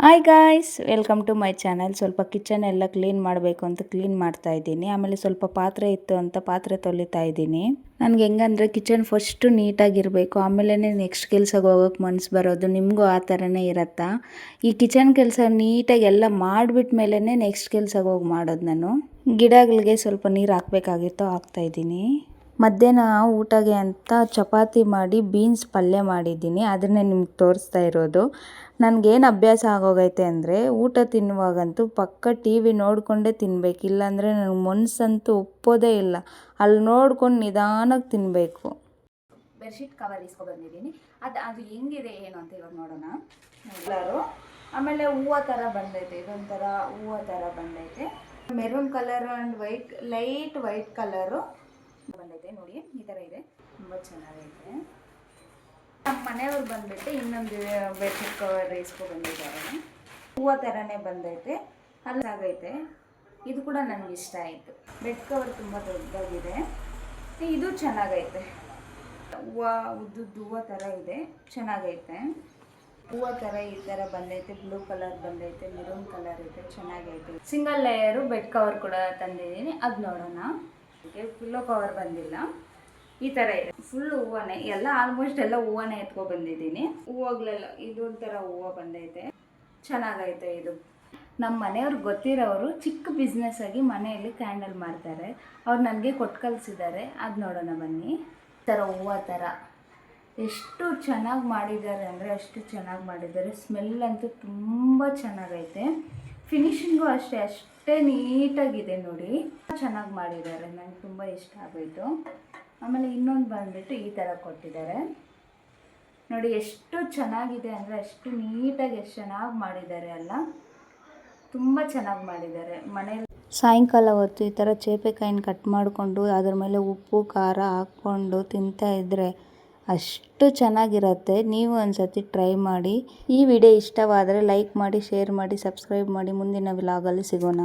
Hi guys, welcome to my channel. ಸ್ವಲ್ಪ kitchen ಎಲ್ಲ clean ಮಾಡಬೇಕು ಅಂತ ಕ್ಲೀನ್ ಮಾಡ್ತಾ ಇದ್ದೀನಿ. ಆಮೇಲೆ ಸ್ವಲ್ಪ ಪಾತ್ರೆ ಇತ್ತು ಅಂತ ಪಾತ್ರೆ ತೊಳಿತಾ ಇದ್ದೀನಿ. ನನಗೆ ಹೆಂಗಂದರೆ ಕಿಚನ್ ಫಸ್ಟು ನೀಟಾಗಿರಬೇಕು, ಆಮೇಲೆ ನೆಕ್ಸ್ಟ್ ಕೆಲ್ಸಕ್ಕೆ ಹೋಗೋಕೆ ಮನಸ್ಸು ಬರೋದು. ನಿಮಗೂ ಆ ಥರನೇ ಇರತ್ತಾ? ಈ ಕಿಚನ್ ಕೆಲಸ ನೀಟಾಗಿ ಎಲ್ಲ ಮಾಡಿಬಿಟ್ಟ ಮೇಲೇ ನೆಕ್ಸ್ಟ್ ಕೆಲ್ಸಕ್ಕೆ ಹೋಗಿ ಮಾಡೋದು. ನಾನು ಗಿಡಗಳಿಗೆ ಸ್ವಲ್ಪ ನೀರು ಹಾಕಬೇಕಾಗಿತ್ತು, ಹಾಕ್ತಾಯಿದ್ದೀನಿ. ಮಧ್ಯಾಹ್ನ ಊಟಗೆ ಅಂತ ಚಪಾತಿ ಮಾಡಿ ಬೀನ್ಸ್ ಪಲ್ಯ ಮಾಡಿದ್ದೀನಿ. ಅದನ್ನೇ ನಿಮ್ಗೆ ತೋರಿಸ್ತಾ ಇರೋದು. ನನಗೇನು ಅಭ್ಯಾಸ ಆಗೋಗೈತೆ ಅಂದರೆ, ಊಟ ತಿನ್ನುವಾಗಂತೂ ಪಕ್ಕ ಟಿ ವಿ ನೋಡಿಕೊಂಡೇ ತಿನ್ನಬೇಕು. ಇಲ್ಲಾಂದರೆ ನನಗೆ ಮನಸ್ಸಂತೂ ಒಪ್ಪೋದೇ ಇಲ್ಲ. ಅಲ್ಲಿ ನೋಡ್ಕೊಂಡು ನಿಧಾನಕ್ಕೆ ತಿನ್ನಬೇಕು. ಬೆಡ್ಶೀಟ್ ಕವರ್ ಇಸ್ಕೊಬಂದಿದ್ದೀನಿ. ಅದು ಹೆಂಗಿದೆ ಏನು ಅಂತ ಇವಾಗ ನೋಡೋಣ ಎಲ್ಲರೂ. ಆಮೇಲೆ ಹೂವು ಥರ ಬಂದೈತೆ, ಇದೊಂಥರ ಹೂವು ಥರ ಬಂದೈತೆ. Maroon colour and white, light white colour ಬಂದೈತೆ. ನೋಡಿ, ಈ ಥರ ಇದೆ, ತುಂಬ ಚೆನ್ನಾಗೈತೆ. ನಮ್ಮ ಮನೆಯವ್ರು ಬಂದ್ಬಿಟ್ಟು ಇನ್ನೊಂದು ಬೆಡ್ಶೀಟ್ ಕವರ್ ಇಸ್ಕೊಬಂದಿದ್ದಾರೆ. ಹೂವು ಥರನೇ ಬಂದೈತೆ, ಅಲ್ಲಾಗೈತೆ. ಇದು ಕೂಡ ನನಗೆ ಇಷ್ಟ ಆಯಿತು. ಬೆಡ್ ಕವರ್ ತುಂಬ ದೊಡ್ಡದಾಗಿದೆ. ಇದು ಚೆನ್ನಾಗೈತೆ. ಹೂವು ಉದ್ದುದ್ದು ಹೂವು ಥರ ಇದೆ, ಚೆನ್ನಾಗೈತೆ. ಹೂವು ಥರ ಈ ಥರ ಬಂದೈತೆ. ಬ್ಲೂ ಕಲರ್ ಬಂದೈತೆ, ಮೆರೂನ್ ಕಲರ್ ಐತೆ, ಚೆನ್ನಾಗೈತೆ. ಸಿಂಗಲ್ ಲೇಯರು ಬೆಡ್ ಕವರ್ ಕೂಡ ತಂದಿದ್ದೀನಿ, ಅದು ನೋಡೋಣ. ಪಿಲ್ಲೋ ಕವರ್ ಬಂದಿಲ್ಲ. ಈ ಥರ ಇದೆ, ಫುಲ್ ಹೂವನೇ. ಎಲ್ಲ ಆಲ್ಮೋಸ್ಟ್ ಎಲ್ಲ ಹೂವನೇ ಎತ್ಕೊ ಬಂದಿದ್ದೀನಿ. ಹೂವಾಗಲೆಲ್ಲ ಇದೊಂಥರ ಹೂವು ಬಂದೈತೆ, ಚೆನ್ನಾಗೈತೆ. ಇದು ನಮ್ಮ ಮನೆಯವ್ರಿಗೆ ಗೊತ್ತಿರೋರು ಚಿಕ್ಕ ಬಿಸ್ನೆಸ್ ಆಗಿ ಮನೆಯಲ್ಲಿ ಕ್ಯಾಂಡಲ್ ಮಾಡ್ತಾರೆ. ಅವ್ರು ನನಗೆ ಕೊಟ್ಟು ಕಳಿಸಿದ್ದಾರೆ, ಅದು ನೋಡೋಣ ಬನ್ನಿ. ಈ ಥರ ಹೂವು ಥರ ಎಷ್ಟು ಚೆನ್ನಾಗಿ ಮಾಡಿದ್ದಾರೆ ಅಂದರೆ ಅಷ್ಟು ಚೆನ್ನಾಗಿ ಮಾಡಿದ್ದಾರೆ. ಸ್ಮೆಲ್ ಅಂತೂ ತುಂಬ ಚೆನ್ನಾಗೈತೆ. ಫಿನಿಶಿಂಗು ಅಷ್ಟೇ ನೀಟಾಗಿದೆ. ನೋಡಿ, ಚೆನ್ನಾಗಿ ಮಾಡಿದ್ದಾರೆ, ನನಗೆ ತುಂಬ ಇಷ್ಟ ಆಗೋಯಿತು. ಆಮೇಲೆ ಇನ್ನೊಂದು ಬಂದುಬಿಟ್ಟು ಈ ಥರ ಕೊಟ್ಟಿದ್ದಾರೆ. ನೋಡಿ ಎಷ್ಟು ಚೆನ್ನಾಗಿದೆ ಅಂದರೆ ಅಷ್ಟು ನೀಟಾಗಿ, ಎಷ್ಟು ಚೆನ್ನಾಗಿ ಮಾಡಿದ್ದಾರೆ ಅಲ್ಲ, ತುಂಬ ಚೆನ್ನಾಗಿ ಮಾಡಿದ್ದಾರೆ. ಮನೇಲಿ ಸಾಯಂಕಾಲ ಹೊತ್ತು ಈ ಥರ ಚೇಪೆಕಾಯಿನ ಕಟ್ ಮಾಡಿಕೊಂಡು ಅದ್ರ ಮೇಲೆ ಉಪ್ಪು ಖಾರ ಹಾಕ್ಕೊಂಡು ತಿಂತಾಯಿದ್ರೆ ಅಷ್ಟು ಚೆನ್ನಾಗಿರುತ್ತೆ. ನೀವು ಒಂದು ಸತಿ ಟ್ರೈ ಮಾಡಿ. ಈ ವಿಡಿಯೋ ಇಷ್ಟವಾದರೆ ಲೈಕ್ ಮಾಡಿ, ಶೇರ್ ಮಾಡಿ, ಸಬ್ಸ್ಕ್ರೈಬ್ ಮಾಡಿ. ಮುಂದಿನ ವ್ಲಾಗಲ್ಲಿ ಸಿಗೋಣ.